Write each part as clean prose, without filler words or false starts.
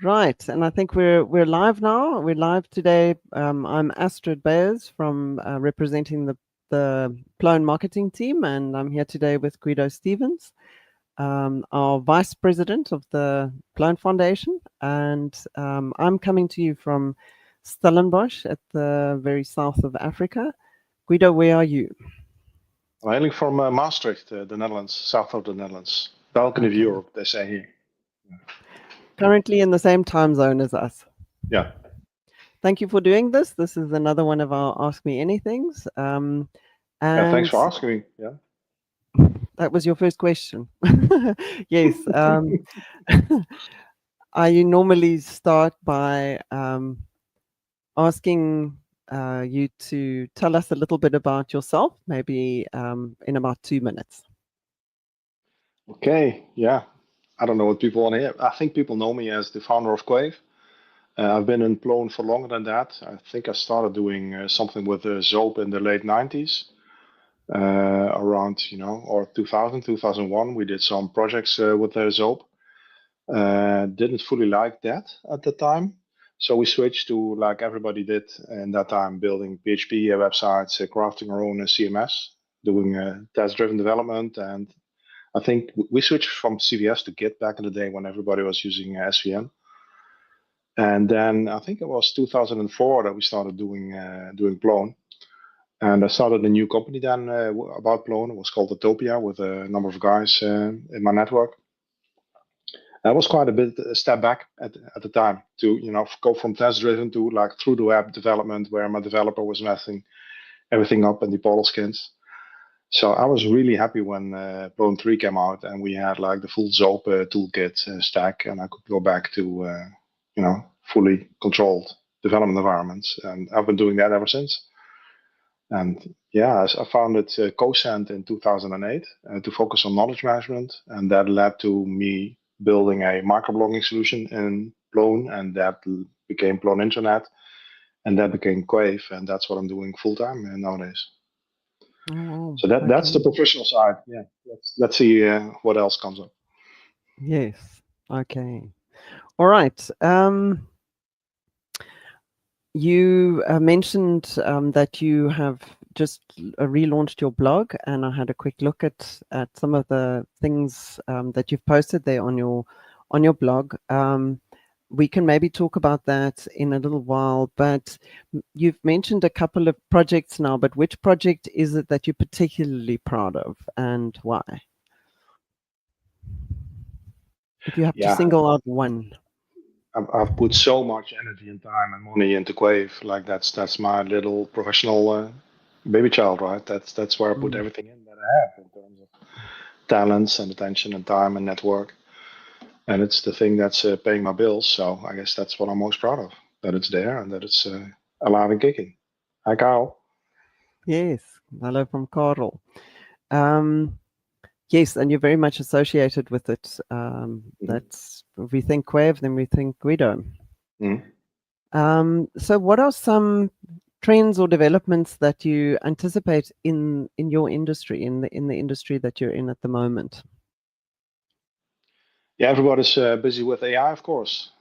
Right, and I think we're live now. We're live today. I'm Astrid Bayers from representing the Plone marketing team, and I'm here today with Guido Stevens, our vice president of the Plone Foundation, and I'm coming to you from Stellenbosch at the very south of Africa. Guido, where are you? I'm hailing from Maastricht, the Netherlands, south of the Netherlands. Balkan of Okay. Europe, they say here. Currently in the same time zone as us. Yeah. Thank you for doing this. This is another one of our Ask Me Anythings. Yeah, thanks And for asking me. Yeah. that was your first question. Yes. I normally start by asking you to tell us a little bit about yourself, maybe in about 2 minutes. Okay. Yeah. I don't know what people want to hear. I think people know me as the founder of Quaive. I've been in Plone for longer than that. I think I started doing something with Zope in the late 90s, around, or 2000, 2001. We did some projects with Zope. Didn't fully like that at the time. So we switched to, like everybody did in that time, building PHP websites, crafting our own CMS, doing test-driven development. And I think we switched from CVS to Git back in the day when everybody was using SVN. And then I think it was 2004 that we started doing Plone. And I started a new company then about Plone. It was called Utopia with a number of guys in my network. That was quite a bit a step back at the time to go from test driven to like through the web development where my developer was messing everything up in the portal skins. So I was really happy when Plone 3 came out and we had like the full Zope toolkit stack, and I could go back to fully controlled development environments, and I've been doing that ever since. And yeah, I founded CoSend in 2008 to focus on knowledge management, and that led to me building a microblogging solution in Plone, and that became Plone Internet, and that became Quaive, and that's what I'm doing full time nowadays. Oh, So that's the okay. professional side. Yeah, let's see what else comes up. Yes. Okay. All right. You mentioned that you have just relaunched your blog, and I had a quick look at some of the things that you've posted there on your blog. We can maybe talk about that in a little while, but you've mentioned a couple of projects now, but which project is it that you're particularly proud of, and why? If you have to Yeah, single out one. I've put so much energy and time and money into Quaive. Like that's my little professional baby child, right? That's where I put Mm. everything in that I have in terms of talents and attention and time and network. And it's the thing that's paying my bills. So I guess that's what I'm most proud of, that it's there and that it's alive and kicking. Hi, Kyle. Yes, hello from Carl. Um, yes, and you're very much associated with it. Mhm. That's if we think Quaive, then we think Guido. Mhm. So, what are some trends or developments that you anticipate in your industry, in the industry that you're in at the moment? Yeah, everybody's busy with AI, of course.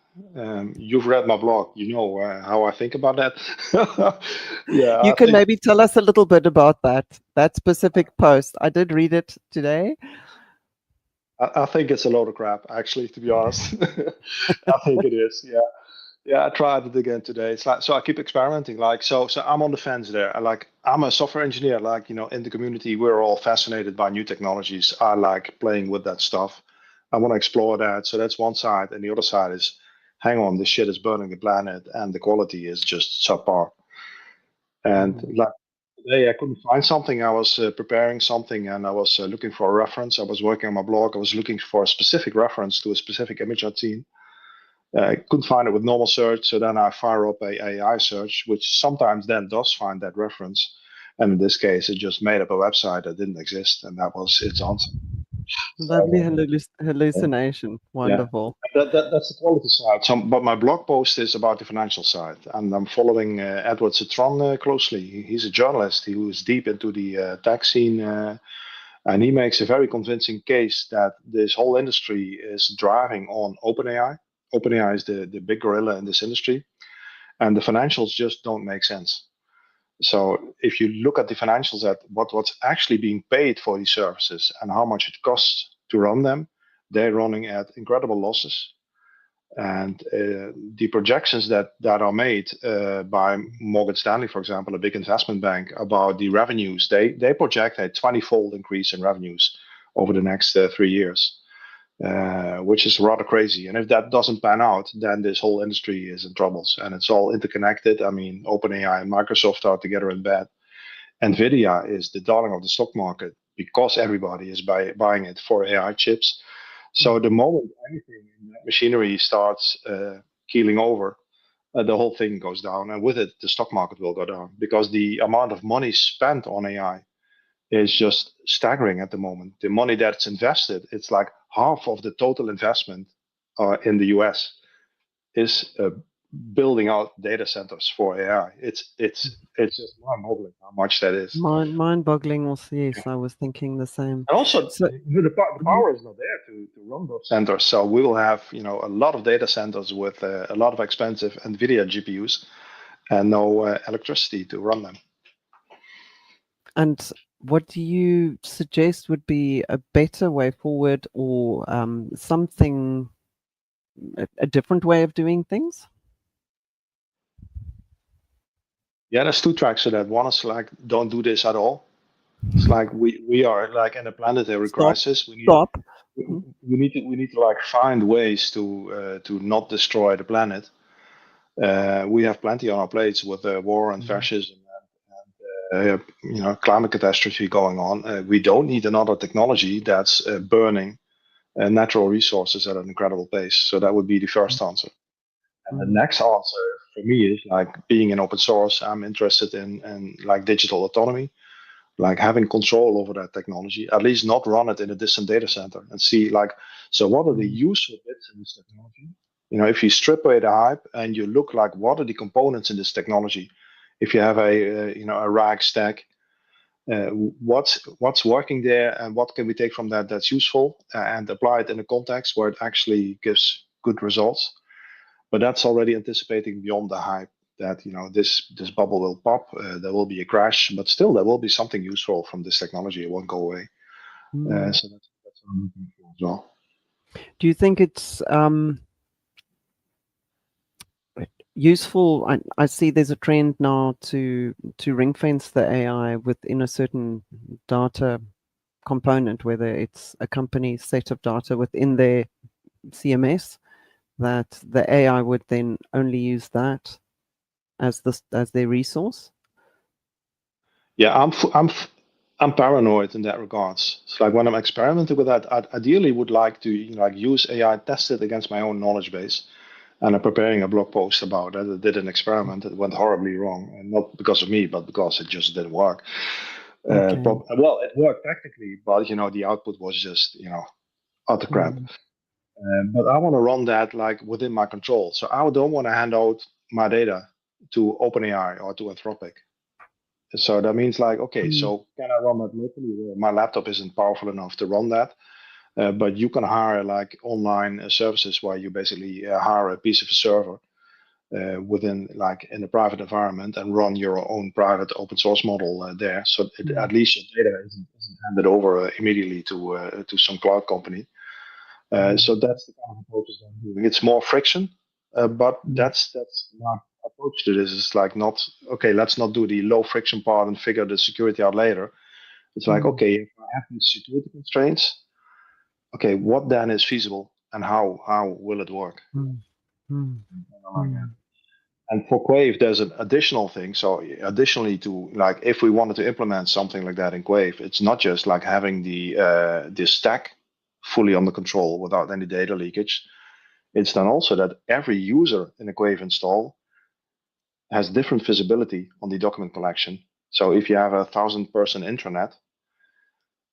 You've read my blog. You know how I think about that. Yeah, You I can think maybe tell us a little bit about that specific post. I did read it today. I think it's a load of crap, actually, to be honest. I think it is. Yeah. Yeah, I tried it again today. It's like so I keep experimenting. Like so I'm on the fence there. I'm a software engineer. Like in the community, we're all fascinated by new technologies. I like playing with that stuff. I want to explore that. So that's one side, and the other side is, hang on, this shit is burning the planet, and the quality is just subpar. And Mm, like today, I couldn't find something. I was preparing something, and I was looking for a reference. I was working on my blog. I was looking for a specific reference to a specific image I'd seen. I couldn't find it with normal search, so then I fire up a AI search, which sometimes then does find that reference. And in this case, it just made up a website that didn't exist, and that was its answer. lovely So hallucination. yeah, Wonderful. that's the quality side. But my blog post is about the financial side, and I'm following Edward Citron closely. He's a journalist who is deep into the tech scene, and he makes a very convincing case that this whole industry is driving on OpenAI. OpenAI is the big gorilla in this industry, and the financials just don't make sense. So if you look at the financials at what's actually being paid for these services and how much it costs to run them, they're running at incredible losses. And the projections that are made by Morgan Stanley, for example, a big investment bank, about the revenues, they project a 20-fold increase in revenues over the next 3 years, which is rather crazy. And if that doesn't pan out, then this whole industry is in troubles, and it's all interconnected. I mean, OpenAI and Microsoft are together in bed. NVIDIA is the darling of the stock market because everybody is buying it for AI chips. So the moment anything in that machinery starts keeling over, the whole thing goes down, and with it, the stock market will go down, because the amount of money spent on AI is just staggering at the moment. The money that's invested, it's like half of the total investment in the US is building out data centers for AI. It's just mind-boggling how much that is. Mind-boggling also, yes, I was thinking the same. And also, the power is not there to run those centers. So we will have, a lot of data centers with a lot of expensive NVIDIA GPUs and no electricity to run them. And what do you suggest would be a better way forward, or something, a different way of doing things? Yeah, there's two tracks to that. One is like, don't do this at all. It's like we are like in a planetary crisis. We need to like find ways to not destroy the planet. We have plenty on our plates with war and fascism and climate catastrophe going on. We don't need another technology that's burning natural resources at an incredible pace. So that would be the first answer. And the next answer for me is like, being in open source, I'm interested in like digital autonomy, like having control over that technology, at least not run it in a distant data center, and see like, so what are the useful bits in this technology? If you strip away the hype and you look like, what are the components in this technology? If you have a RAG stack, what's working there, and what can we take from that that's useful and apply it in a context where it actually gives good results? But that's already anticipating beyond the hype that this bubble will pop. There will be a crash, but still there will be something useful from this technology. It won't go away. So that's what I'm looking for as well. Do you think it's useful? I see there's a trend now to ring fence the AI within a certain data component, whether it's a company's set of data within their CMS, that the AI would then only use that as their resource. Yeah, I'm paranoid in that regards. It's like, when I'm experimenting with that, I ideally would like to use AI, test it against my own knowledge base. And I'm preparing a blog post about it. I did an experiment that went horribly wrong, and not because of me, but because it just didn't work. Okay. Well, it worked technically, but the output was just utter crap. But I want to run that like within my control. So I don't want to hand out my data to OpenAI or to Anthropic. So that means like, okay, so can I run that locally? Well, my laptop isn't powerful enough to run that. But you can hire like online services where you basically hire a piece of a server within like in a private environment and run your own private open source model there. So at least your data isn't handed over immediately to some cloud company. So that's the kind of approach that I'm doing. It's more friction, but that's my approach to this. Is like, not okay. Let's not do the low friction part and figure the security out later. It's like, okay, if I have these security constraints, okay, what then is feasible and how will it work? And for Quaive, there's an additional thing. So additionally to like, if we wanted to implement something like that in Quaive, it's not just like having the stack fully under control without any data leakage. It's then also that every user in a Quaive install has different visibility on the document collection. So if you have 1,000-person intranet,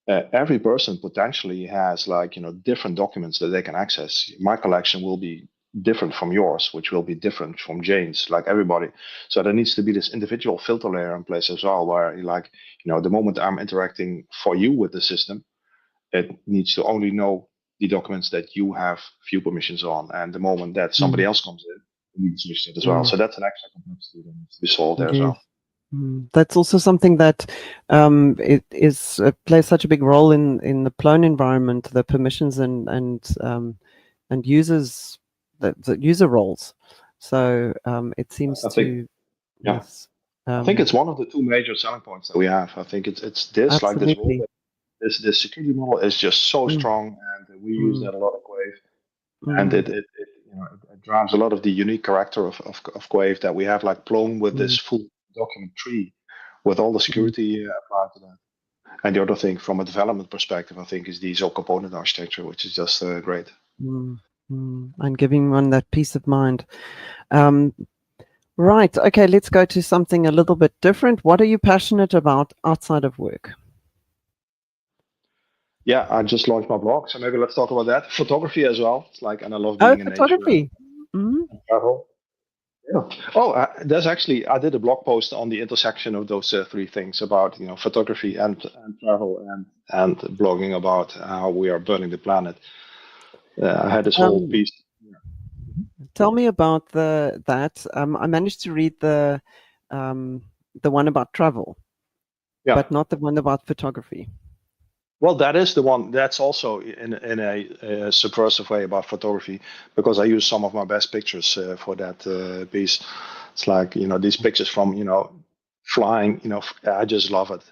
every person potentially has like different documents that they can access. My collection will be different from yours, which will be different from Jane's, like everybody. So there needs to be this individual filter layer in place as well, where the moment I'm interacting for you with the system, it needs to only know the documents that you have view permissions on, and the moment that somebody else comes in, you need to switch it as well. So that's an extra complexity that needs to be solved there as Yes. well. That's also something that it is plays such a big role in the Plone environment, the permissions and users, the user roles. So it seems I think, to yeah, yes, I think it's one of the two major selling points that we have. I think it's this like this role absolutely. that this security model is just so Mm, strong, and we use mm, that a lot at Quaive, and mm, it drives a lot of the unique character of Quaive that we have like Plone with this mm, full document tree with all the mm, security applied to that. And the other thing from a development perspective, I think, is the ISO component architecture, which is just great. and giving one that peace of mind. Um, right. Okay. Let's go to something a little bit different. What are you passionate about outside of work? Yeah, I just launched my blog, so maybe let's talk about that. Photography as well. It's like, and I love Oh, being in nature photography. Mm, and travel. Yeah. Oh, there's actually I did a blog post on the intersection of those three things about photography and travel and blogging about how we are burning the planet. I had this whole um, piece. Tell me about that. I managed to read the one about travel, Yeah. but not the one about photography. Well, that is the one. That's also in a subversive way about photography because I use some of my best pictures for that piece. It's like these pictures from flying. I just love it.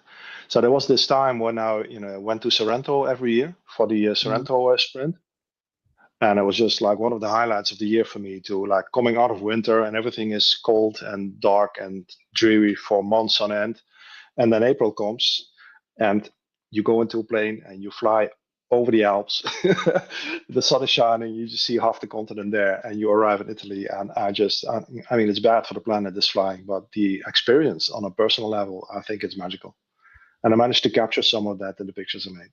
So there was this time when I went to Sorrento every year for the Mm, Sorrento sprint, and it was just like one of the highlights of the year for me to like coming out of winter and everything is cold and dark and dreary for months on end, and then April comes, and you go into a plane and you fly over the Alps. The sun is shining. You just see half the continent there, and you arrive in Italy. And I mean, it's bad for the planet, this flying, but the experience on a personal level, I think it's magical. And I managed to capture some of that in the pictures I made.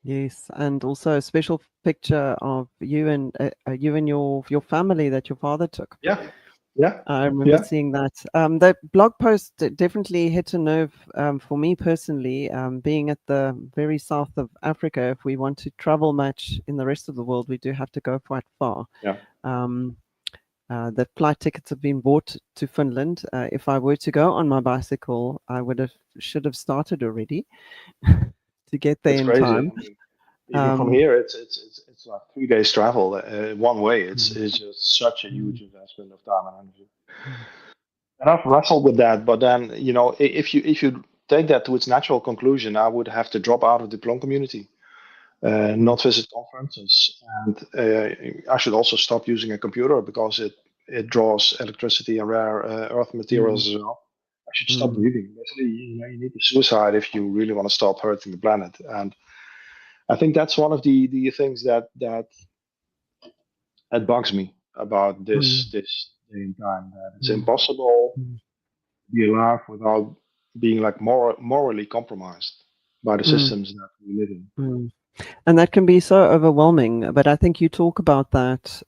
yes, and also a special picture of you and your family that your father took. Yeah, yeah, I remember yeah. seeing that. That blog post definitely hit a nerve for me personally. Being at the very south of Africa, if we want to travel much in the rest of the world, we do have to go quite far. Yeah. Um, the flight tickets have been bought to Finland. If I were to go on my bicycle, I should have started already to get there It's in crazy. time. I mean, even from Um, here, it's like 3 days travel one way. It's mm, it's just such a mm, huge investment of time and energy. And I've wrestled with that, but then if you take that to its natural conclusion, I would have to drop out of the Plone community, mm, not visit conferences, and I should also stop using a computer because it draws electricity and rare earth mm, materials as well. I should stop mm, breathing. Basically, you need to suicide if you really want to stop hurting the planet. And I think that's one of the things that bugs me about mm, this day and time. That it's mm, impossible mm, to be alive without being like morally compromised by the mm, systems that we live in. mm. And that can be so overwhelming. But I think you talk about that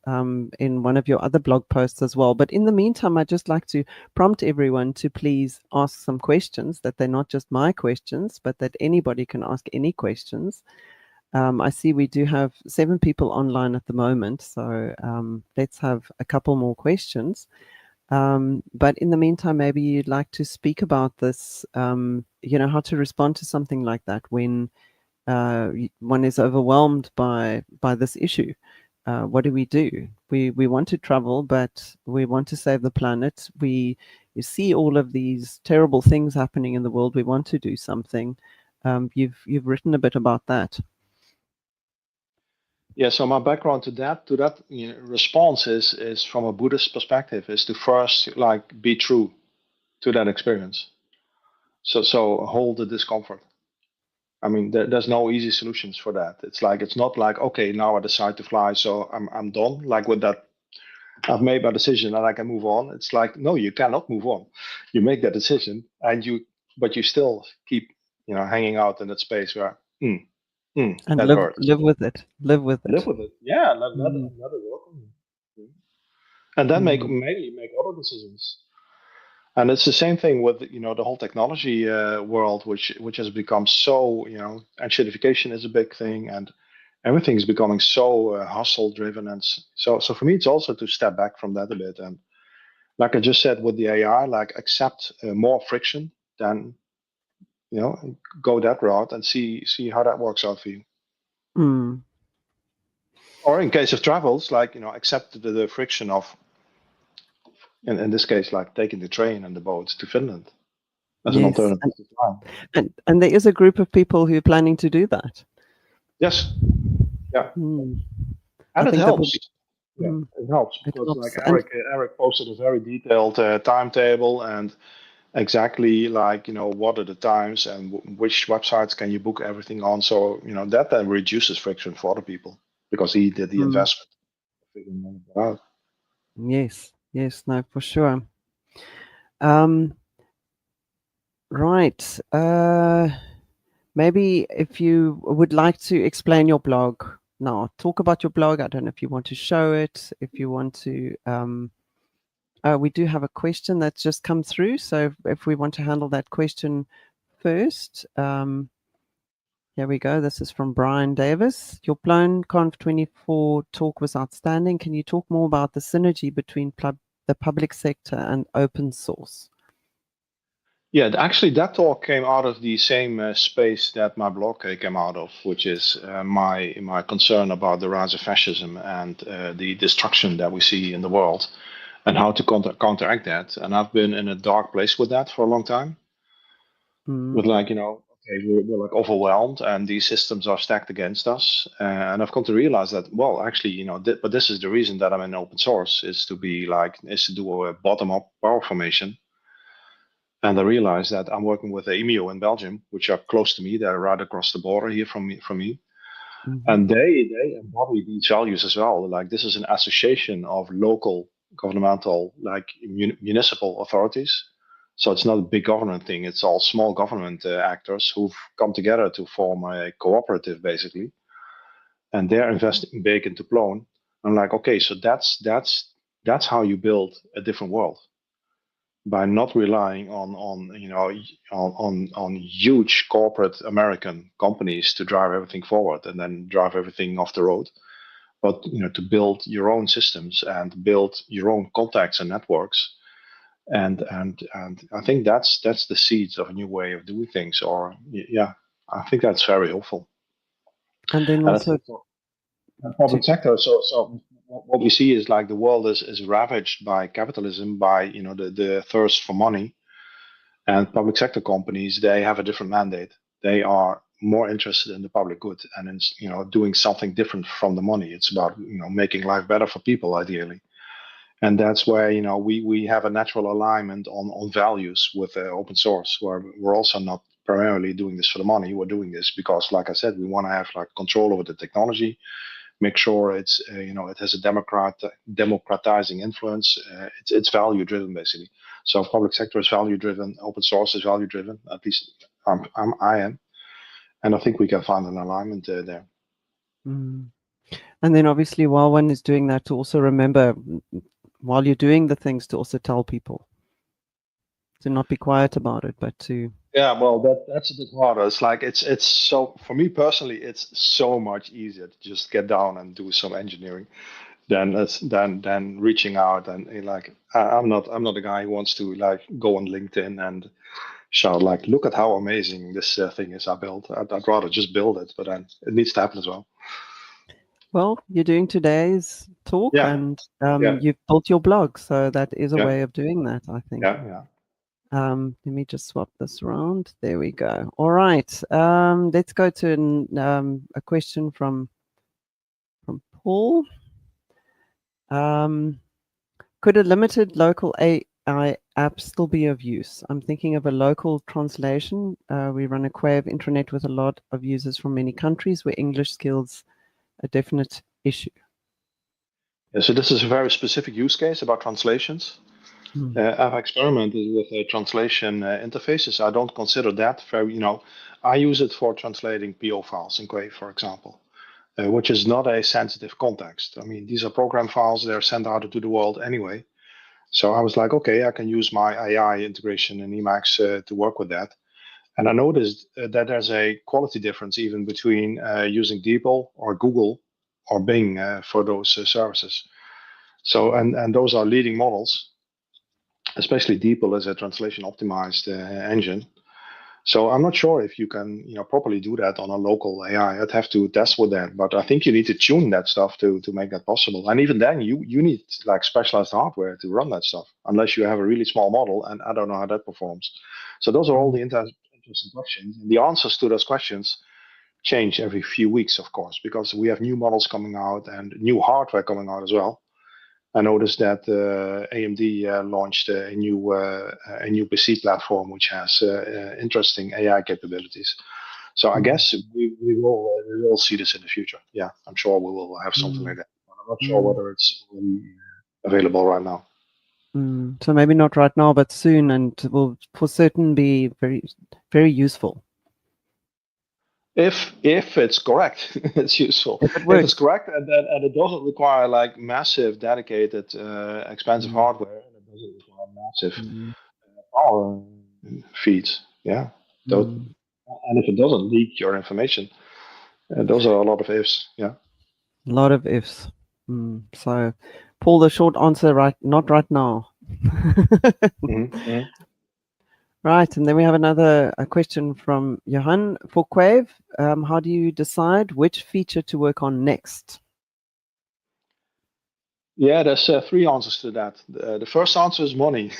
in one of your other blog posts as well. But in the meantime, I'd just like to prompt everyone to please ask some questions, that they're not just my questions, but that anybody can ask any questions. I see we do have 7 people online at the moment, so let's have a couple more questions. But in the meantime, maybe you'd like to speak about this, how to respond to something like that when one is overwhelmed by this issue. What do? We want to travel, but we want to save the planet. You see all of these terrible things happening in the world. We want to do something. You've written a bit about that. Yeah. So my background to that response is from a Buddhist perspective is to first like be true to that experience. So hold the discomfort. I mean, there's no easy solutions for that. It's not like okay, now I decide to fly, so I'm done. Like with that, I've made my decision and I can move on. It's like no, you cannot move on. You make that decision, but you still keep hanging out in that space where And that hurts. live with it. Live with Live it. with it. Yeah, Mm, let it work on you. And then mm, make other decisions. And it's the same thing with the whole technology world, which has become so acidification is a big thing, and everything's becoming so hustle driven, and so for me, it's also to step back from that a bit, and like I just said with the AI, like accept more friction than go that route and see how that works out for you. Mm. Or in case of travels, like accept the friction of, in this case, like taking the train and the boat to Finland as an Yes, alternative to flying. and there is a group of people who are planning to do that. Yes, yeah, Mm. I and it think that would be. helps. Yeah, Mm, it helps it because like helps, and Eric posted a very detailed timetable and exactly like what are the times and which websites can you book everything on. So that then reduces friction for other people because he did the mm, investment figuring all of that out. yes, yes, no, for sure. Um, right. Maybe if you would like to explain your blog now, talk about your blog. I don't know if you want to show it, if you want to. We do have a question that's just come through. So if we want to handle that question first, here we go. This is from Brian Davis. Your Plone Conf 24 talk was outstanding. Can you talk more about the synergy between the public sector and open source? Yeah, actually, that talk came out of the same space that my blog came out of, which is my concern about the rise of fascism and the destruction that we see in the world, and how to counteract that. And I've been in a dark place with that for a long time, with like okay, we're like overwhelmed, and these systems are stacked against us. And I've come to realize that, well, actually, but this is the reason that I'm in open source is to do a bottom-up power formation. And I realized that I'm working with EMEO in Belgium, which are close to me. They're right across the border here from me. And they embody these values as well. Like this is an association of local governmental, like municipal authorities. So it's not a big government thing. It's all small government actors who've come together to form a cooperative, basically. And they're investing big into Plone. I'm like, okay, so that's how you build a different world, by not relying on huge corporate American companies to drive everything forward and then drive everything off the road, but to build your own systems and build your own contacts and networks. And I think that's the seeds of a new way of doing things. Or yeah, I think that's very helpful. And then And I also think for public to, sector, so what we see is like the world is ravaged by capitalism, by the thirst for money. And public sector companies, they have a different mandate. They are more interested in the public good and in doing something different from the money. It's about making life better for people, ideally. And that's where we have a natural alignment on values with open source, where we're also not primarily doing this for the money. We're doing this because, like I said, we want to have like control over the technology, make sure it's it has a democratizing influence. It's value driven, basically. So public sector is value driven, open source is value driven. At least I am, and I think we can find an alignment there. and then obviously while one is doing that, to also remember while you're doing the things to also tell people, to not be quiet about it, but to. Yeah, well, that's a bit harder. It's like it's so, for me personally, it's so much easier to just get down and do some engineering than reaching out and like I'm not a guy who wants to like go on LinkedIn and shout like, look at how amazing this thing is I built. I'd rather just build it, but then it needs to happen as well. Well, you're doing today's talk, Yeah, and yeah, you've built your blog, so that is a yeah, way of doing that, I think. yeah. Let me just swap this around. There we go. All right. Let's go to a question from Paul. Could a limited local AI app still be of use? I'm thinking of a local translation. We run a Quaive intranet with a lot of users from many countries where English skills a definite issue. Yeah, so this is a very specific use case about translations. I've experimented with translation interfaces. I don't consider that very, I use it for translating PO files in Quaive, for example, which is not a sensitive context. I mean, these are program files, they're sent out into the world anyway. So I was like, okay, I can use my AI integration in Emacs to work with that. And I noticed that there's a quality difference even between using DeepL or Google or Bing for those services. So, and those are leading models, especially DeepL is a translation optimized engine. So I'm not sure if you can, properly do that on a local AI. I'd have to test with that, but I think you need to tune that stuff to make that possible. And even then, you need like specialized hardware to run that stuff, unless you have a really small model. And I don't know how that performs. So those are all the interesting questions. And the answers to those questions change every few weeks, of course, because we have new models coming out and new hardware coming out as well. I noticed that AMD launched a new PC platform which has interesting AI capabilities. So I guess we will see this in the future. Yeah, I'm sure we will have something like that. But I'm not sure whether it's available right now. So maybe not right now, but soon, and will for certain be very, very useful. If it's correct, it's useful. If it works. If it's correct, and it doesn't require like massive, dedicated, expensive hardware, and it doesn't require massive power feeds. Yeah. And if it doesn't leak your information, those are a lot of ifs. Yeah. A lot of ifs. So, Paul, the short answer, not right now. Right, and then we have another question from Johan for Quaive. How do you decide which feature to work on next? Yeah, there's 3 answers to that. The first answer is money.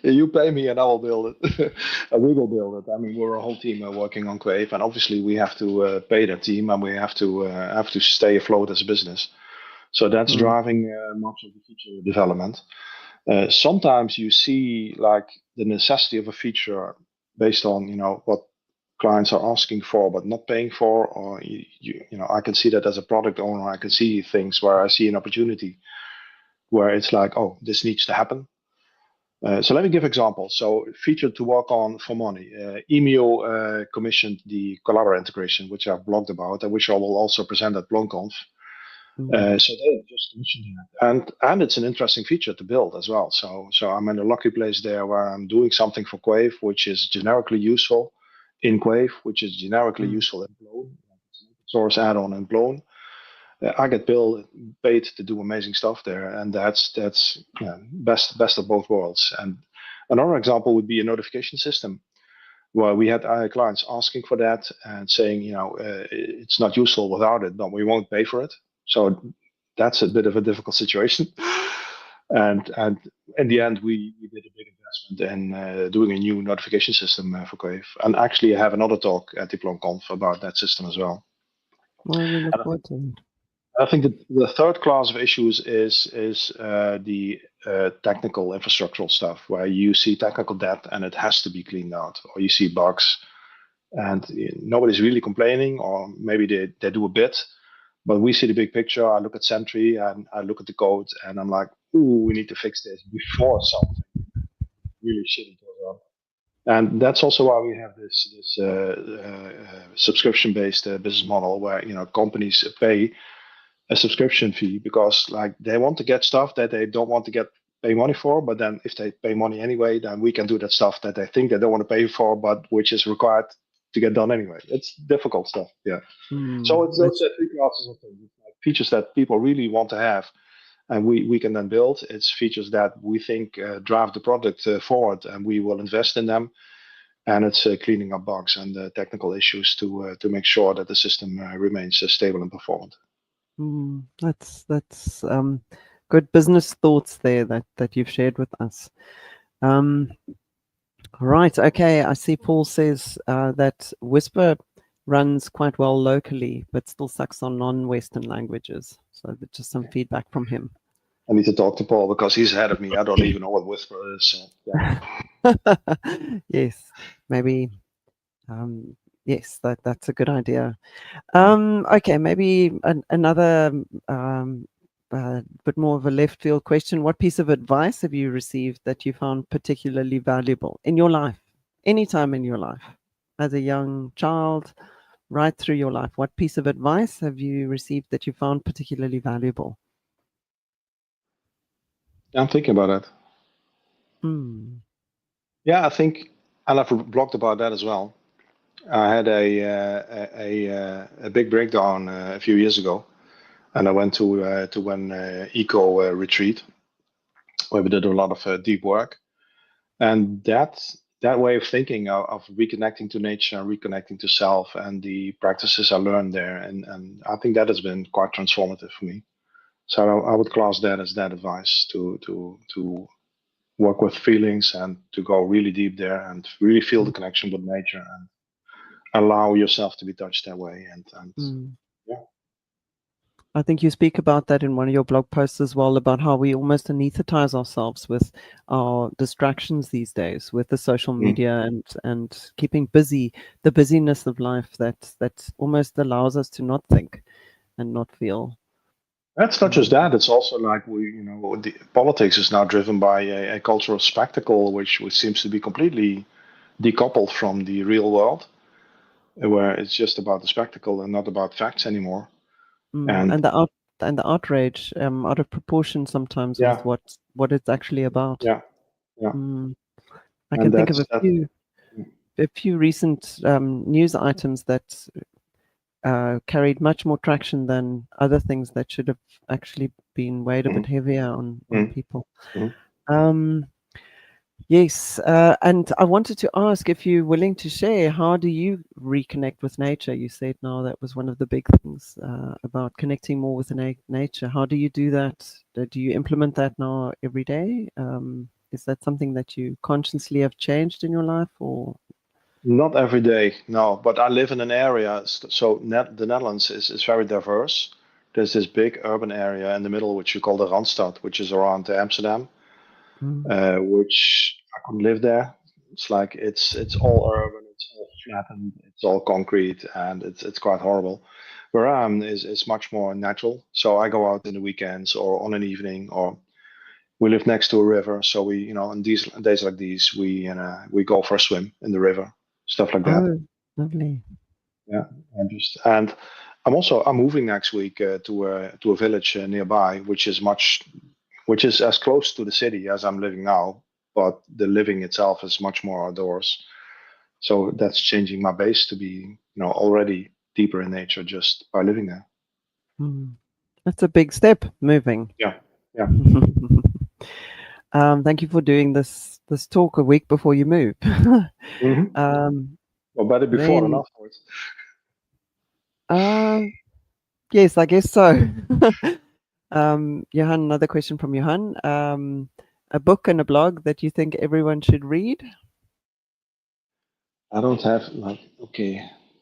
You pay me and I will build it. We will build it. I mean, we're a whole team working on Quaive, and obviously we have to pay that team, and we have to stay afloat as a business. So that's driving much of the feature development. Sometimes you see like the necessity of a feature based on what clients are asking for but not paying for, or I can see that as a product owner. I can see things where I see an opportunity where it's like, oh, this needs to happen. So let me give examples. So feature to work on for money. Emio commissioned the Collabora integration, which I've blogged about, and which I will also present at PloneConf. So they just commissioned that, and it's an interesting feature to build as well. So I'm in a lucky place there where I'm doing something for Quaive, which is generically useful in Quaive, which is generically useful in Plone, source add-on in Plone. I get paid to do amazing stuff there, and that's best of both worlds. And another example would be a notification system, where we had clients asking for that and saying, it's not useful without it, but we won't pay for it. So that's a bit of a difficult situation. And in the end, we did a big investment in doing a new notification system for Quaive. And actually, I have another talk at the PloneConf about that system as well. Well, we look forward to it. I think the third class of issues is the technical infrastructural stuff, where you see technical debt and it has to be cleaned out, or you see bugs and nobody's really complaining, or maybe they do a bit, but we see the big picture. I look at Sentry and I look at the code and I'm like, ooh, we need to fix this before something really shitty goes on. And that's also why we have this subscription-based business model, where companies pay a subscription fee, because like they want to get stuff that they don't want to pay money for, but then if they pay money anyway, then we can do that stuff that they think they don't want to pay for, but which is required to get done anyway. It's difficult stuff. Yeah. So it's those 3 classes of things. Like features that people really want to have, and we can then build. It's features that we think drive the product forward, and we will invest in them. And it's cleaning up bugs and technical issues to make sure that the system remains stable and performant. That's good business thoughts there that you've shared with us. Right. Okay. I see Paul says that Whisper runs quite well locally, but still sucks on non-Western languages. So just some feedback from him. I need to talk to Paul because he's ahead of me. I don't even know what Whisper is. So, yeah. Yes. Maybe. Yes, that's a good idea. Okay, maybe another bit more of a left field question. What piece of advice have you received that you found particularly valuable in your life, anytime in your life, as a young child, right through your life? What piece of advice have you received that you found particularly valuable? I'm thinking about that. Yeah, I think And I've blogged about that as well. I had a big breakdown a few years ago, and I went to an eco retreat where we did a lot of deep work. And that way of thinking of reconnecting to nature and reconnecting to self and the practices I learned there, and I think that has been quite transformative for me. So I would class that as that advice to work with feelings and to go really deep there and really feel the connection with nature and allow yourself to be touched that way. And yeah. I think you speak about that in one of your blog posts as well, about how we almost anesthetize ourselves with our distractions these days, with the social media and keeping busy, the busyness of life that almost allows us to not think and not feel. That's not just that. It's also like the politics is now driven by a culture of spectacle, which seems to be completely decoupled from the real world, where it's just about the spectacle and not about facts anymore. And the outrage out of proportion sometimes with what it's actually about. Yeah. I can think of a few recent news items that carried much more traction than other things that should have actually been weighed a bit heavier on people. Yes, and I wanted to ask if you're willing to share, how do you reconnect with nature? You said now that was one of the big things about connecting more with nature. How do you do that? Do you implement that now every day? Is that something that you consciously have changed in your life, or? Not every day, no. But I live in an area, so the Netherlands is very diverse. There's this big urban area in the middle, which you call the Randstad, which is around Amsterdam, which I couldn't live there. It's like it's all urban, it's all flattened, it's all concrete, and it's quite horrible. Where I am is much more natural. So I go out in the weekends or on an evening, or we live next to a river. So we, on these days like these, we go for a swim in the river, stuff like that. Oh, lovely. Yeah, and I'm moving next week to a village nearby, which is as close to the city as I'm living now, but the living itself is much more outdoors. So that's changing my base to be, already deeper in nature just by living there. That's a big step, moving. Yeah. Thank you for doing this talk a week before you move. Well, better before than afterwards. Yes, I guess so. Johan, another question from Johan. A book and a blog that you think everyone should read? I don't have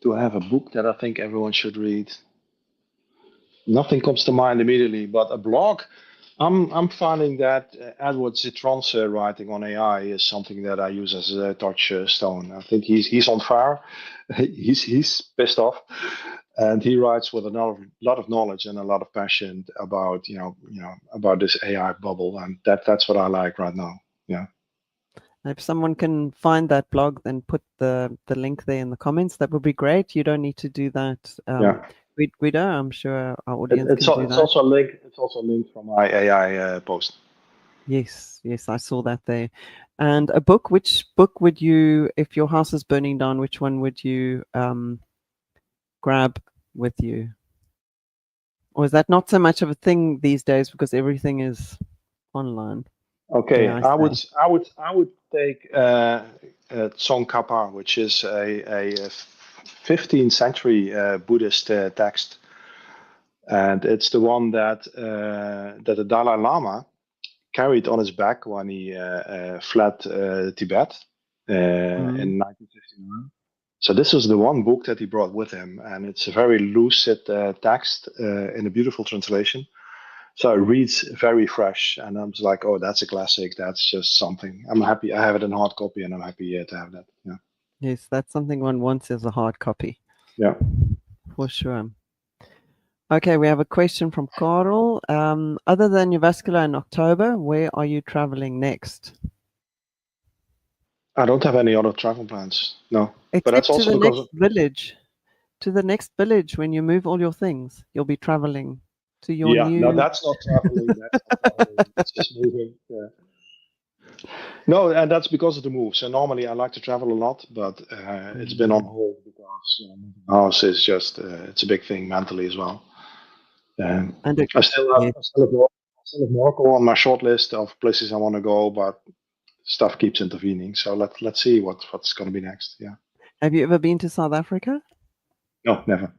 do I have a book that I think everyone should read? Nothing comes to mind immediately, but a blog. I'm finding that Edward Zitron's writing on AI is something that I use as a touchstone. I think he's on fire. he's pissed off, and he writes with a lot of knowledge and a lot of passion about about this AI bubble, and that's what I like right now. Yeah. If someone can find that blog, then put the link there in the comments. That would be great. You don't need to do that. Guido, I'm sure our audience can do that. It's also a link from my AI post. Yes, I saw that there. And a book, which book would you, if your house is burning down, which one would you grab with you? Or is that not so much of a thing these days because everything is online? Okay, I would take Tsongkhapa, which is a 15th century Buddhist text, and it's the one that the Dalai Lama carried on his back when he fled Tibet in 1959. So this was the one book that he brought with him, and it's a very lucid text in a beautiful translation. So it reads very fresh, and I was like, "Oh, that's a classic. That's just something." I'm happy I have it in hard copy, and I'm happy to have that. Yeah. Yes, that's something one wants as a hard copy. Yeah. For sure. Okay, we have a question from Carl. Other than Uvascular in October, where are you traveling next? I don't have any other travel plans. No. Except but that's also to the because next village. To the next village, when you move all your things, you'll be traveling to your new. No, that's not traveling. That's not traveling. It's just moving. Yeah. No, and that's because of the move. So normally I like to travel a lot, but it's been on hold because house is just it's a big thing mentally as well. And I still have yeah, I still have Morocco on my short list of places I want to go, but stuff keeps intervening. So let's see what's going to be next. Yeah. have you ever been to South Africa? No, never.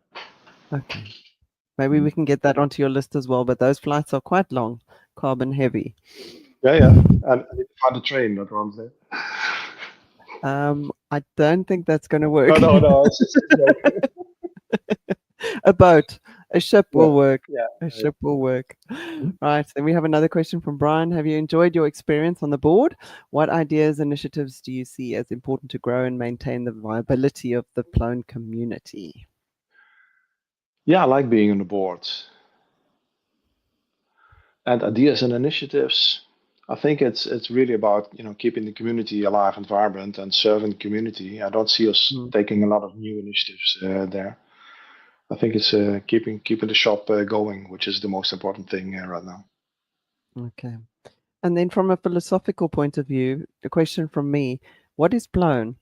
Okay. Maybe we can get that onto your list as well, but those flights are quite long, carbon heavy. Yeah. And I need to find a train that runs there. I don't think that's going to work. No. It's a joke. A boat, a ship Yeah. will work. Yeah. A ship will work. Right. Then we have another question from Brian. Have you enjoyed your experience on the board? What ideas, initiatives do you see as important to grow and maintain the viability of the Plone community? Yeah, I like being on the board. And ideas and initiatives. I think it's really about keeping the community alive and vibrant and serving the community. I don't see us Mm, taking a lot of new initiatives there. I think it's keeping the shop going, which is the most important thing right now. okay. And then from a philosophical point of view, the question from me, what is Plone?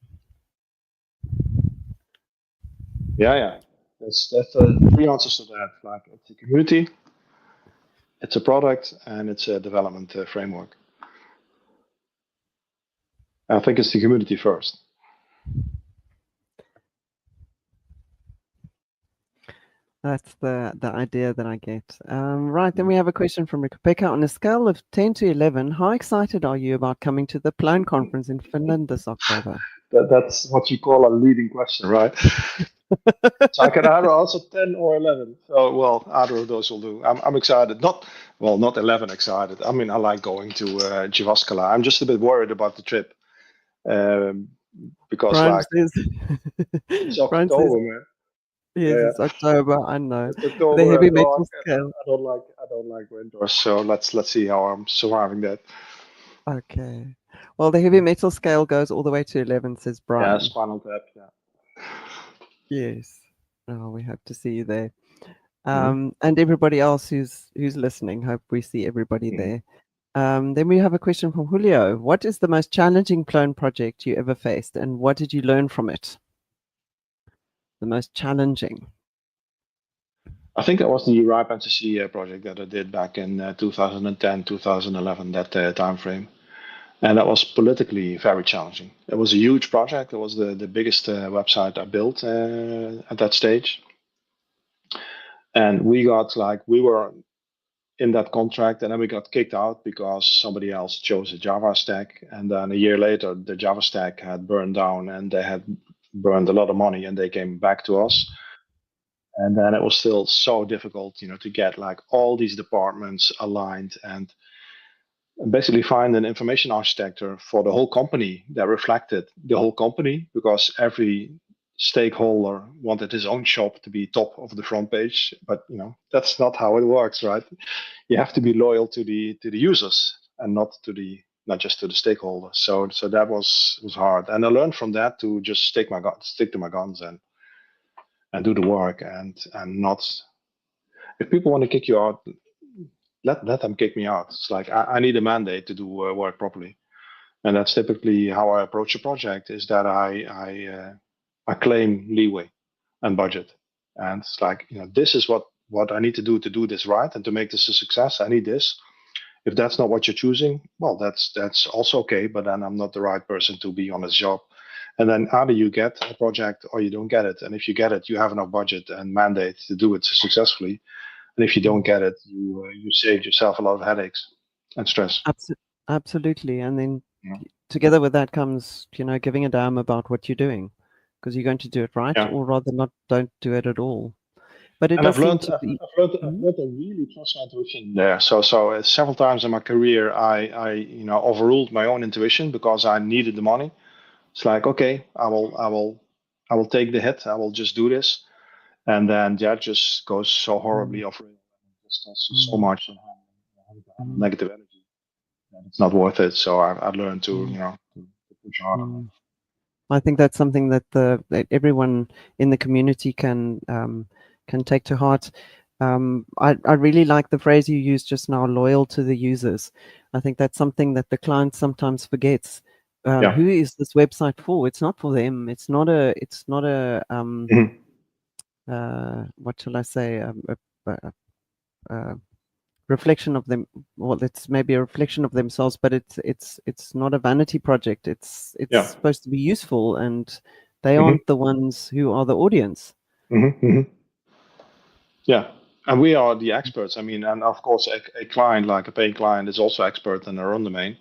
Yeah. That's three answers to that. Like it's a community, it's a product, and it's a development framework. I think it's the community first. That's the idea that I get. Right, then we have a question from Rebecca. On a scale of 10 to 11, how excited are you about coming to the Plone conference in Finland this October? That's what you call a leading question, right? So I can either answer 10 or 11. So, well, either of those will do. I'm excited. Not 11 excited. I mean, I like going to Jyväskylä. I'm just a bit worried about the trip um, because, Brian like, says, it's Brian says, October, man. yes, Yeah, it's October, I know. it's The October heavy and dark, metal and scale. I don't like winter. So let's see how I'm surviving that. Okay. Well, the heavy metal scale goes all the way to 11, says Yeah, Brian. Spinal Tap. Yeah. Yes. Oh, we hope to see you there. Mhm. And everybody else who's listening, hope we see everybody Mhm. there. Then we have a question from Julio. What is the most challenging Plone project you ever faced, and what did you learn from it? The most challenging. I think that was the Ripe Fantasy project that I did back in 2010, 2011, that time frame. And that was politically very challenging. It was a huge project. It was the biggest website I built at that stage. And we were in that contract, and then we got kicked out because somebody else chose a Java stack. And then a year later, the Java stack had burned down, and they had burned a lot of money, and they came back to us. And then it was still so difficult, to get like all these departments aligned and basically find an information architecture for the whole company that reflected the whole company, because every stakeholder wanted his own shop to be top of the front page, but that's not how it works, right? You have to be loyal to the users and not just to the stakeholders. So that was hard, and I learned from that to just stick to my guns and do the work, and not, if people want to kick you out, let them kick me out. It's like I need a mandate to do work properly, and that's typically how I approach a project. Is that I claim leeway and budget, and it's like this is what I need to do this right and to make this a success. I need this. If that's not what you're choosing, well, that's also okay. But then I'm not the right person to be on this job. And then either you get a project or you don't get it. And if you get it, you have enough budget and mandate to do it successfully. And if you don't get it, you save yourself a lot of headaches and stress. Absolutely. And then Yeah. together with that comes, giving a damn about what you're doing, because you're going to do it right, Yeah. or rather not, don't do it at all. But it And does seem to be. I've learned to really trust my intuition there. So several times in my career, I overruled my own intuition because I needed the money. It's like, okay, I will take the hit. I will just do this, and then that just goes so horribly Mm, off. Just costs you so mm, much and have mm, negative energy. And it's not worth it. So I've learned to mm, to push harder. mm. I think that's something that that everyone in the community can take to heart. I really like the phrase you used just now, loyal to the users. I think that's something that the client sometimes forgets. Yeah. Who is this website for? It's not for them. It's not a Mhm. what shall I say? A reflection of them. Well, it's maybe a reflection of themselves, but it's not a vanity project. It's Yeah. supposed to be useful, and they Mhm. aren't the ones who are the audience. Mhm. Mhm. Yeah. And we are the experts. I mean, and of course, a client, like a paying client, is also expert in their own domain.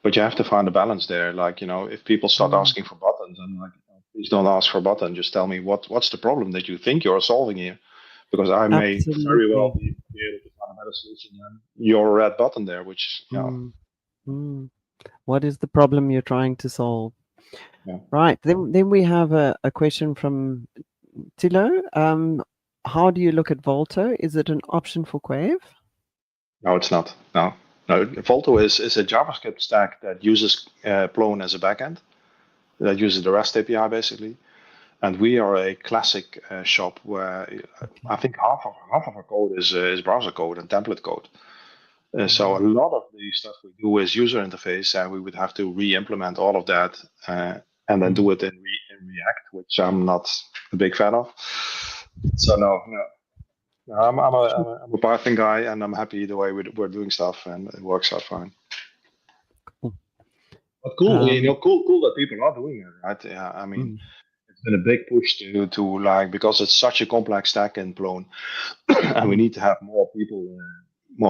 But you have to find a balance there. Like, if people start Mm, asking for buttons, I'm like, please don't ask for a button. Just tell me what's the problem that you think you're solving here, because I may very well absolutely. be able to find a better solution than your red button there, which, Mm, mm. What is the problem you're trying to solve? yeah. Right. Then we have a question from Tilo. How do you look at Volto? Is it an option for Quaive? No, it's not. No, no. Volto is a JavaScript stack that uses Plone as a backend, that uses the REST API basically. And we are a classic shop where Okay. I think half of our code is browser code and template code. So a Mm, lot of the stuff we do is user interface, and we would have to re-implement all of that and then do mm. it in React, which I'm not a big fan of. So no, no. No, Sure. I'm a Python guy, and I'm happy the way we're doing stuff, and it works out fine. Cool. But cool, Um, cool that people are doing it, right? Yeah, I mean, mm, it's been a big push to like, because it's such a complex stack in Plone, and we mm, need to have more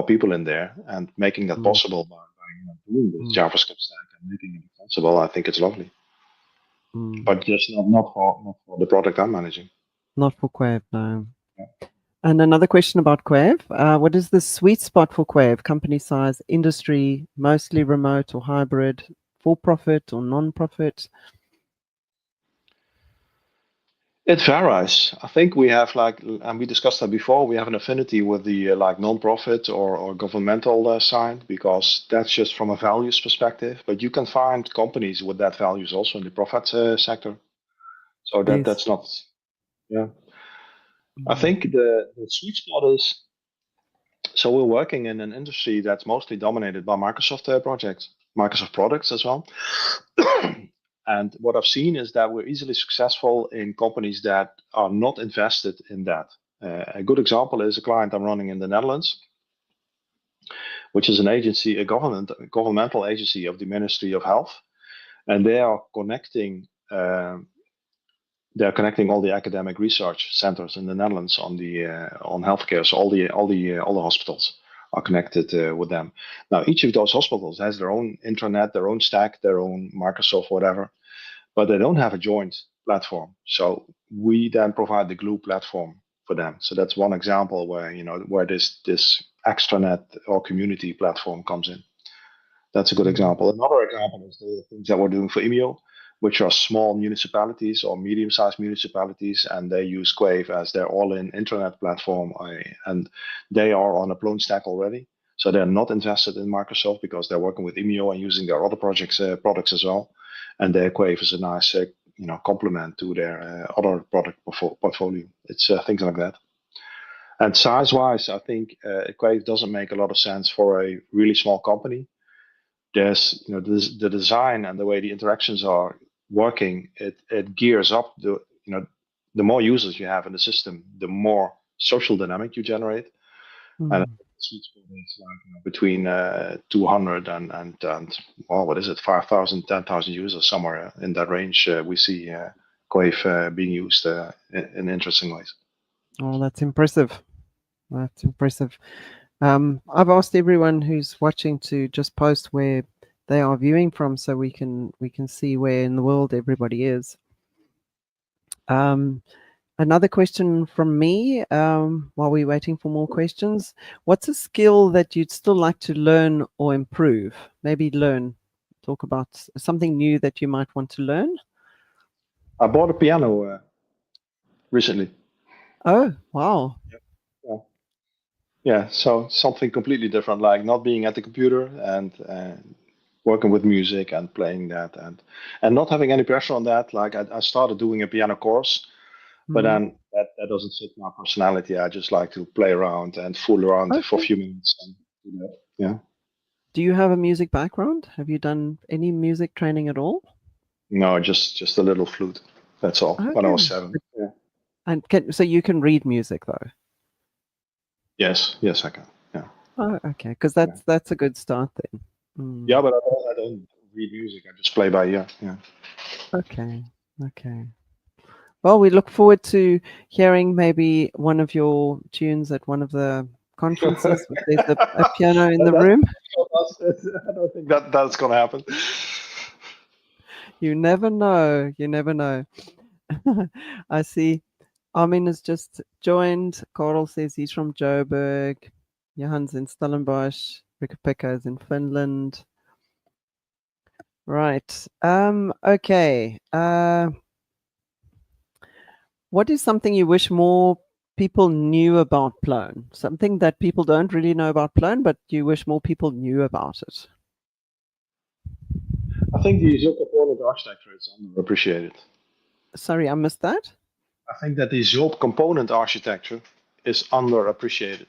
people in there, and making that mm, possible by doing this mm, JavaScript stack and making it accessible. I think it's lovely, mm. but just not for the product I'm managing. Not for Quaive, no. And another question about Quaive. What is the sweet spot for Quaive? Company size, industry, mostly remote or hybrid, for profit or non-profit? It varies. I think we have like, and we discussed that before. We have an affinity with the like non-profit or governmental side, because that's just from a values perspective. But you can find companies with that values also in the profit sector. So Yes. that's not. Yeah. I Mm, think the sweet spot is, so we're working in an industry that's mostly dominated by Microsoft projects, Microsoft products as well. And what I've seen is that we're easily successful in companies that are not invested in that. A good example is a client I'm running in the Netherlands, which is an agency, a governmental agency of the Ministry of Health, and they are connecting. They're connecting all the academic research centers in the Netherlands on healthcare. So all the hospitals are connected with them. Now each of those hospitals has their own intranet, their own stack, their own Microsoft, whatever, but they don't have a joint platform. So we then provide the glue platform for them. So that's one example where this extranet or community platform comes in. That's a good mm, example. Another example is the things that we're doing for IMEO, which are small municipalities or medium-sized municipalities, and they use Quaive as their all-in internet platform, and they are on a Plone stack already. So they're not invested in Microsoft because they're working with IMEO and using their other products as well. And their Quaive is a nice, complement to their other product portfolio. It's things like that. And size-wise, I think Quaive doesn't make a lot of sense for a really small company. There's the design and the way the interactions are working, it gears up the more users you have in the system, the more social dynamic you generate. And mm. the sweet spot is like between 200 and well, what is it, 5,000, 10,000 users, somewhere in that range. We see Quaive being used in interesting ways. Oh, that's impressive. That's impressive. I've asked everyone who's watching to just post where they are viewing from, so we can see where in the world everybody is. Um, Another question from me, while we're waiting for more questions. What's a skill that you'd still like to learn or improve? Maybe learn. Talk about something new that you might want to learn. I bought a piano recently. Oh, wow. Yeah. Yeah, so something completely different, like not being at the computer and working with music and playing that, and not having any pressure on that. Like I started doing a piano course, but Mm, then that doesn't fit my personality. I just like to play around and fool around for a Okay. few minutes and do that. Yeah. Do you have a music background? Have you done any music training at all? No, just a little flute. That's all. When I was Okay. 7. Yeah. And so you can read music though? Yes, I can. Yeah. Oh, okay. Because Yeah. that's a good start then. Yeah, but I don't read music. I just play by ear. Yeah. Okay. Okay. Well, we look forward to hearing maybe one of your tunes at one of the conferences. If there's a piano in the room. I don't think that's gonna happen. You never know. You never know. I see Armin has just joined. Carl says he's from Joburg. Johan's in Stellenbosch. Rikka-Pekka is in Finland. Right. Okay. What is something you wish more people knew about Plone? Something that people don't really know about Plone, but you wish more people knew about it. I think the component architecture is underappreciated. Sorry, I missed that. I think that the Zope component architecture is underappreciated.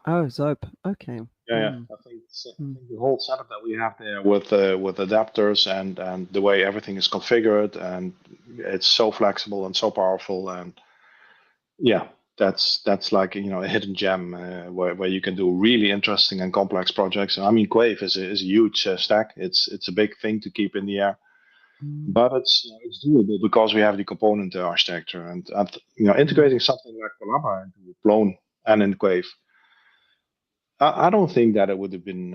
Oh, Zope. Okay. Yeah. I think the whole setup that we have there with adapters and the way everything is configured, and it's so flexible and so powerful, and yeah, that's like a hidden gem where you can do really interesting and complex projects. I mean, Quaive is a huge stack. It's a big thing to keep in the air, but it's doable because we have the component architecture, and integrating something like Palabra into Plone and in Quaive. I don't think that it would have been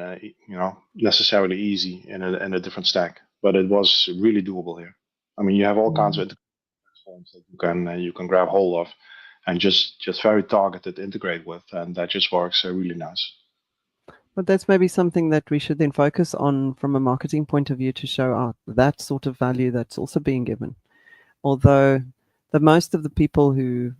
necessarily easy in a different stack, but it was really doable here. I mean, you have all kinds of platforms that you can grab hold of and just very targeted integrate with, and that just works really nice. But that's maybe something that we should then focus on from a marketing point of view to show out that sort of value that's also being given. Although the most of the people who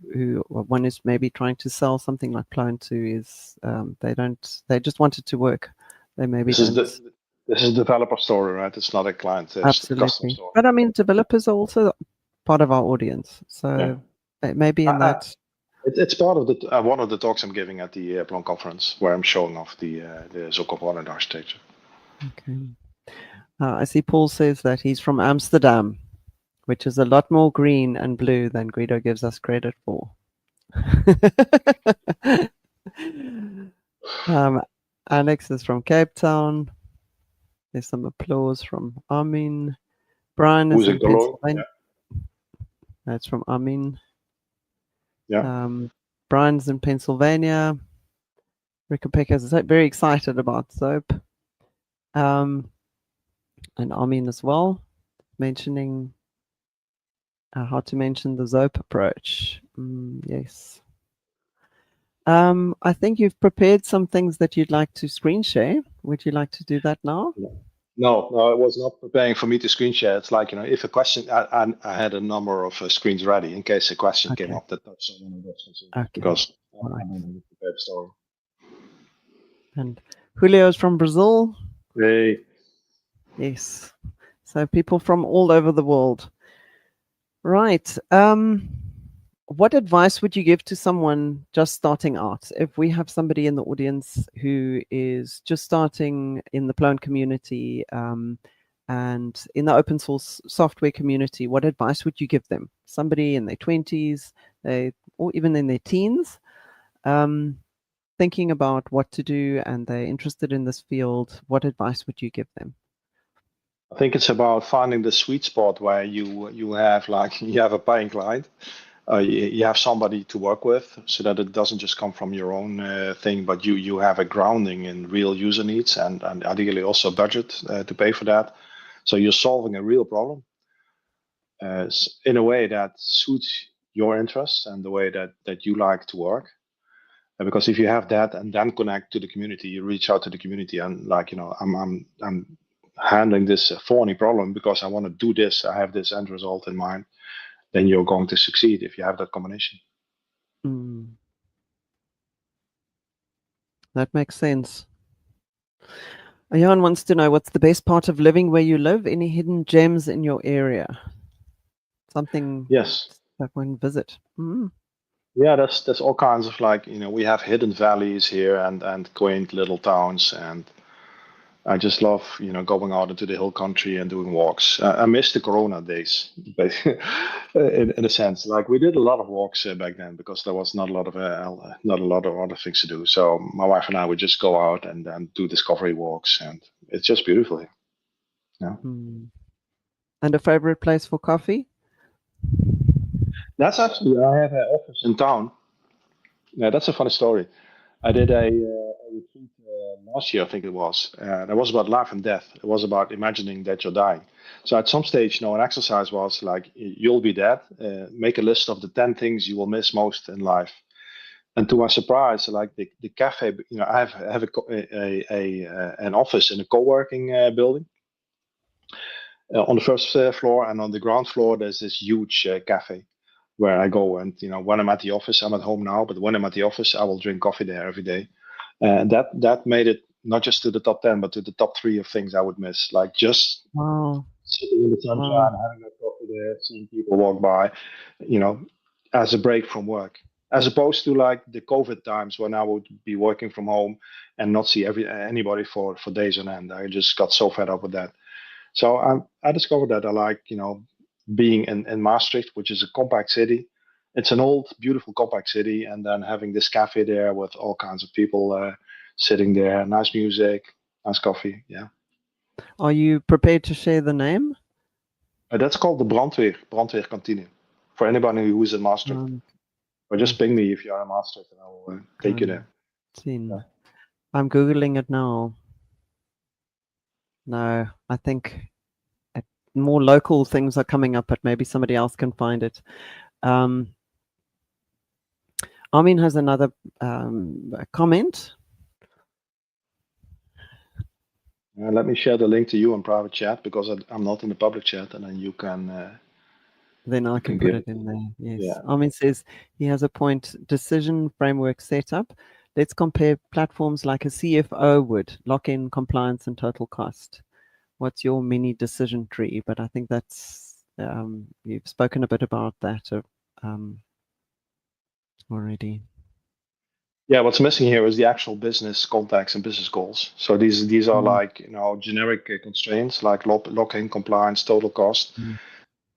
one is maybe trying to sell something like Plone to is they just want it to work. They maybe This is don't. this is a developer story, right? It's not a client customer Absolutely. story. But I mean, developers are also part of our audience. Yeah. So maybe in that. It's part of the one of the talks I'm giving at the Plone conference, where I'm showing off the Zoc component architecture. Okay. I see Paul says that he's from Amsterdam, which is a lot more green and blue than Guido gives us credit for. Alex is from Cape Town. There's some applause from Armin. Brian is Who's in in Cologne? Pennsylvania. Yeah. That's from Armin. Yeah. Brian's in Pennsylvania. Rikka-Pekka is very excited about Zope. And Armin as well, mentioning how to mention the Zope approach. Yes. I think you've prepared some things that you'd like to screen share. Would you like to do that now? No, it was not preparing for me to screen share. It's like, if a question, I had a number of screens ready in case a question came up that touched on one of those concerns. Okay. Because All right. I don't have a prepared story. And Julio is from Brazil. Hey. Yes. So people from all over the world. Right. What advice would you give to someone just starting out? If we have somebody in the audience who is just starting in the Plone community and in the open source software community, what advice would you give them? Somebody in their 20s, or even in their teens, thinking about what to do and they're interested in this field, what advice would you give them? I think it's about finding the sweet spot where you have a paying client. You have somebody to work with, so that it doesn't just come from your own thing, but you have a grounding in real user needs and ideally also budget to pay for that. So you're solving a real problem in a way that suits your interests and the way that you like to work. Because if you have that and then connect to the community, you reach out to the community and I'm handling this thorny problem because I want to do this. I have this end result in mind. Then you're going to succeed if you have that combination. That makes sense. Jan wants to know, what's the best part of living where you live? Any hidden gems in your area? Something Yes. that one visit. Yeah, there's all kinds of like, we have hidden valleys here and quaint little towns, and I just love, going out into the hill country and doing walks. I miss the Corona days, in a sense. Like we did a lot of walks back then because there was not a lot of other things to do. So my wife and I would just go out and do discovery walks, and it's just beautiful here. Yeah, And a favorite place for coffee? that's actually I have an office in town. Yeah, that's a funny story. I did a retreat last year, I think it was. That was about life and death. It was about imagining that you're dying. So at some stage, an exercise was like, you'll be dead. Make a list of the 10 things you will miss most in life. And to my surprise, like the cafe, I have an office in a co-working building on the first floor, and on the ground floor, there's this huge cafe where I go. And when I'm at the office, I'm at home now, but when I'm at the office, I will drink coffee there every day. And that made it not just to the top 10, but to the top three of things I would miss. Like just Wow. sitting in the sunshine, having a coffee there, seeing people walk by, you know, as a break from work. As opposed to like the COVID times when I would be working from home and not see anybody for days on end. I just got so fed up with that. So I discovered that I like, being in Maastricht, which is a compact city. It's an old, beautiful compact city, and then having this cafe there with all kinds of people sitting there, nice music, nice coffee. Yeah, Are you prepared to share the name? that's called the Brandweer Kantine. For anybody who is in Maastricht, or just ping me if you are in Maastricht, and I will take you there. Yeah. I'm Googling it now. No, I think more local things are coming up, but maybe somebody else can find it. Armin has another comment. Let me share the link to you in private chat because I'm not in the public chat, and then you can. Then I can put it in there. Yes. Yeah. Armin says he has a point. Decision framework setup. Let's compare platforms like a CFO would, lock-in, compliance, and total cost. What's your mini decision tree? But I think that's you've spoken a bit about that already. Yeah, what's missing here is the actual business contacts and business goals. So these are like generic constraints like lock-in, compliance, total cost.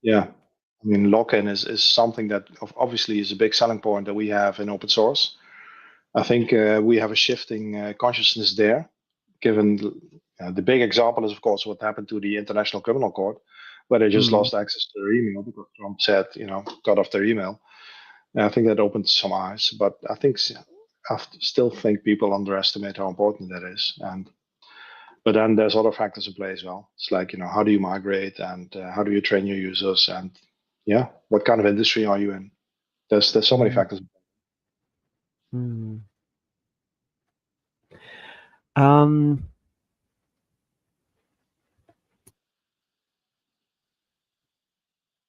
Yeah, I mean lock-in is something that obviously is a big selling point that we have in open source. I think we have a shifting consciousness there. Given the big example is of course what happened to the International Criminal Court, where they just lost access to their email because Trump said cut off their email. And I think that opened some eyes, but I still think people underestimate how important that is. But then there's other factors in play as well. It's like how do you migrate, and how do you train your users, and what kind of industry are you in? There's so many factors.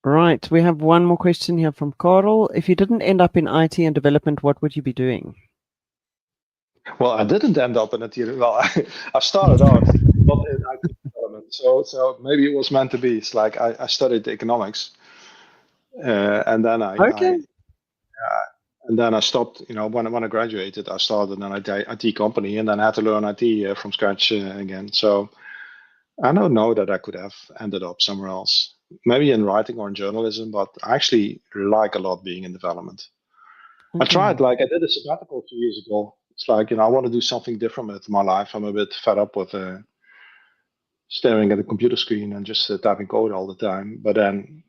Right, we have one more question here from Carl. If you didn't end up in IT and development, what would you be doing? Well, I didn't end up in it. Well, I started out not in IT development, so maybe it was meant to be. It's like I studied economics, and then I stopped. When I graduated, I started an IT company, and then I had to learn IT from scratch again. So I don't know that I could have ended up somewhere else, maybe in writing or in journalism. But I actually like a lot being in development. I tried, like I did a sabbatical 2 years ago. It's like, I want to do something different with my life. I'm a bit fed up with staring at a computer screen and just typing code all the time. But then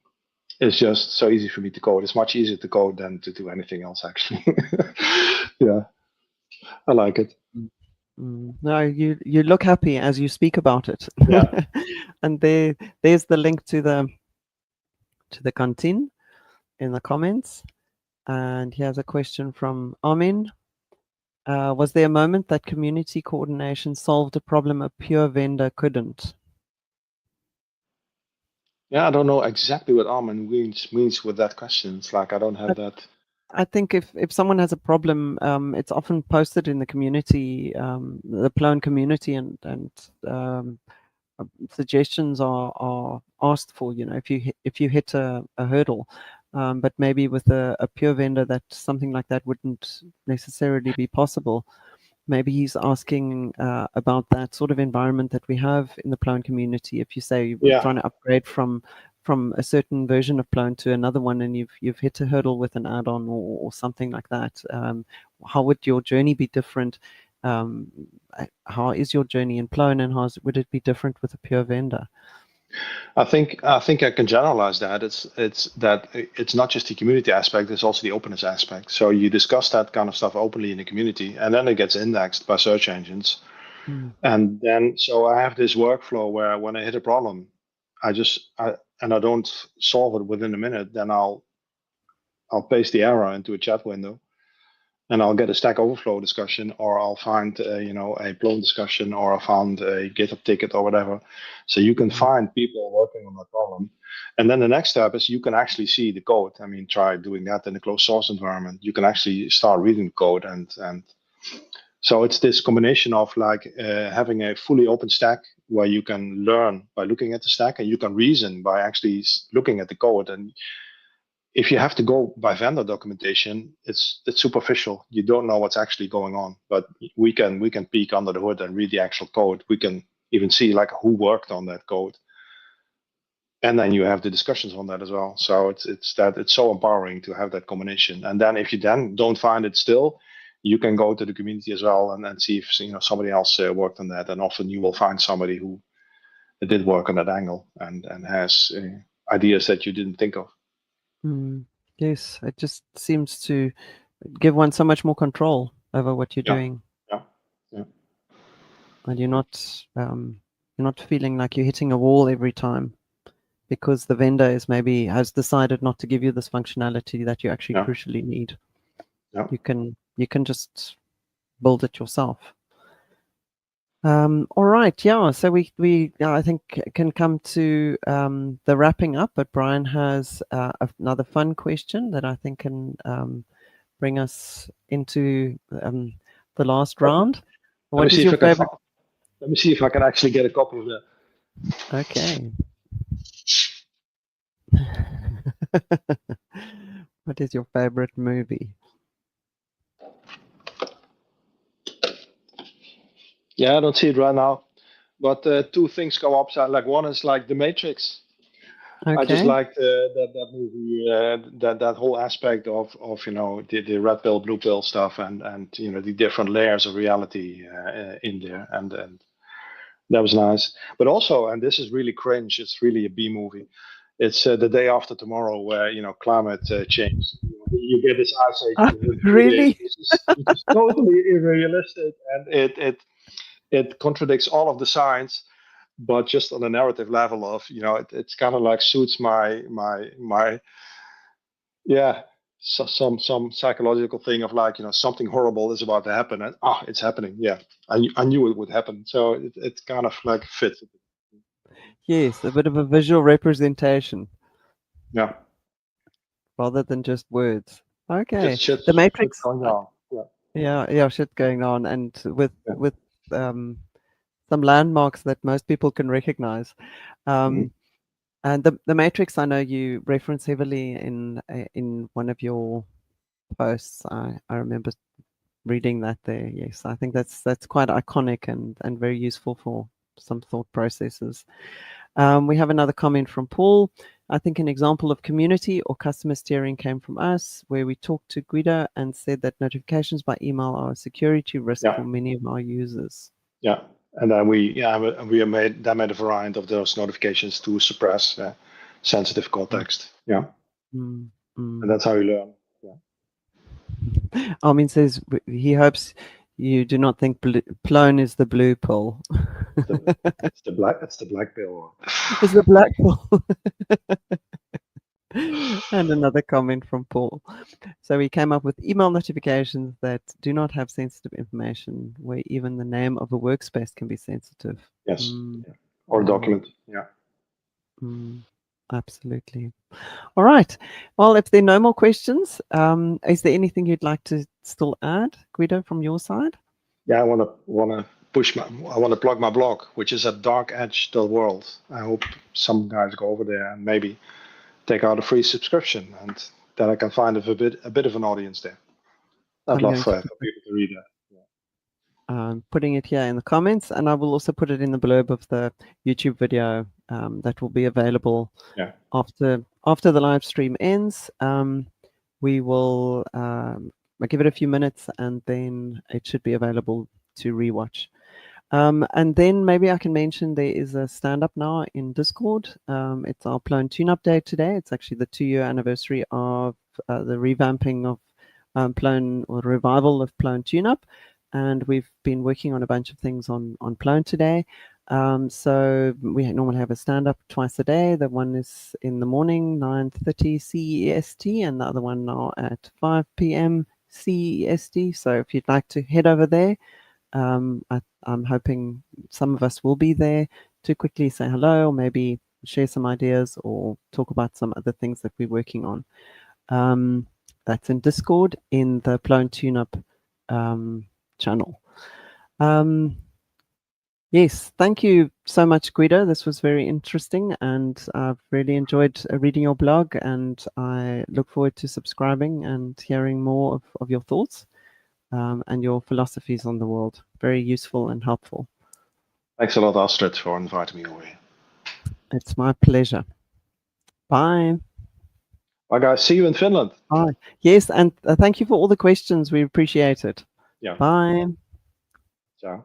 it's just so easy for me to code. It's much easier to code than to do anything else, actually. Yeah, I like it. No, you look happy as you speak about it. Yeah. And there's the link to the canteen in the comments. And here's a question from Armin. Was there a moment that community coordination solved a problem a pure vendor couldn't? Yeah, I don't know exactly what Armin means with that question. It's like I don't have that. I think if someone has a problem, it's often posted in the community, the Plone community, and suggestions are asked for. If you hit a hurdle, but maybe with a pure vendor, that something like that wouldn't necessarily be possible. Maybe he's asking about that sort of environment that we have in the Plone community. If you say we're trying to upgrade from a certain version of Plone to another one, and you've hit a hurdle with an add-on or something like that, how would your journey be different? How is your journey in Plone, and would it be different with a pure vendor? I think I can generalize that. It's not just the community aspect; it's also the openness aspect. So you discuss that kind of stuff openly in the community, and then it gets indexed by search engines. And then so I have this workflow where when I hit a problem, I don't solve it within a minute. Then I'll paste the error into a chat window, and I'll get a Stack Overflow discussion, or I'll find a Plone discussion, or I found a GitHub ticket or whatever. So you can find people working on that problem. And then the next step is you can actually see the code. I mean, try doing that in a closed source environment. You can actually start reading the code, and so it's this combination of like having a fully open stack where you can learn by looking at the stack, and you can reason by actually looking at the code. And if you have to go by vendor documentation, it's superficial. You don't know what's actually going on. But we can peek under the hood and read the actual code. We can even see like who worked on that code, and then you have the discussions on that as well. So it's so empowering to have that combination. And then if you then don't find it still, you can go to the community as well and see if somebody else worked on that. And often you will find somebody who did work on that angle and has ideas that you didn't think of. Yes, it just seems to give one so much more control over what you're doing. Yeah. And you're not feeling like you're hitting a wall every time because the vendor has decided not to give you this functionality that you actually crucially need. Yeah. You can just build it yourself. All right, yeah. So we I think can come to the wrapping up, but Brian has another fun question that I think can bring us into the last round. What is your favorite? Let me see if I can actually get a copy of that. Okay. What is your favorite movie? Yeah, I don't see it right now, but two things come up. So, like one is like The Matrix. Okay. I just liked that movie, that whole aspect of the red pill, blue pill stuff, and the different layers of reality in there, and that was nice. But also, and this is really cringe. It's really a B movie. It's The Day After Tomorrow, where climate change. You get this ice age within 2 really? days, which is totally unrealistic, and it contradicts all of the science, but just on a narrative level of it's kind of like suits my so some psychological thing of like something horrible is about to happen, and it's happening. I knew it would happen, so it kind of like fits. Yes, a bit of a visual representation. Yeah. Rather than just words. Okay. Shit, The Matrix. going on. Yeah, shit going on, and with some landmarks that most people can recognize. And the Matrix, I know you reference heavily in one of your posts. I remember reading that there. Yes, I think that's quite iconic and very useful for some thought processes. We have another comment from Paul. I think an example of community or customer steering came from us, where we talked to Guido and said that notifications by email are a security risk for many of our users. Yeah, and then we made a variant of those notifications to suppress sensitive context. Yeah, and that's how you learn. Armin says he hopes you do not think Plone is the blue pill. It's the black pill. It's the black pill. And another comment from Paul. So we came up with email notifications that do not have sensitive information, where even the name of a workspace can be sensitive. Yes, or document. Yeah. Absolutely. All right. Well, if there are no more questions, is there anything you'd like to still add, Guido, from your side? Yeah, I want to plug my blog, which is at darkedge.world. I hope some guys go over there and maybe take out a free subscription, and then I can find a bit of an audience there. I'd I'm love going for to people to read that. putting it here in the comments, and I will also put it in the blurb of the YouTube video that will be available after the live stream ends. We will give it a few minutes, and then it should be available to rewatch. And then maybe I can mention there is a stand-up now in Discord. It's our Plone Tune-Up Day today. It's actually the 2-year anniversary of the revamping of Plone, or revival of Plone Tune-Up. And we've been working on a bunch of things on Plone today. So we normally have a stand-up twice a day. The one is in the morning, 9:30 CEST, and the other one now at 5 p.m. CEST. So if you'd like to head over there, I'm hoping some of us will be there to quickly say hello, or maybe share some ideas or talk about some other things that we're working on. That's in Discord in the Plone Tune-Up channel. Yes, thank you so much, Guido. This was very interesting, and I've really enjoyed reading your blog, and I look forward to subscribing and hearing more of your thoughts and your philosophies on the world. Very useful and helpful. Thanks a lot, Astrid, for inviting me over here. It's my pleasure. Bye. Bye, guys. See you in Finland. Bye. Yes, and thank you for all the questions. We appreciate it. Yeah. Bye. Ciao.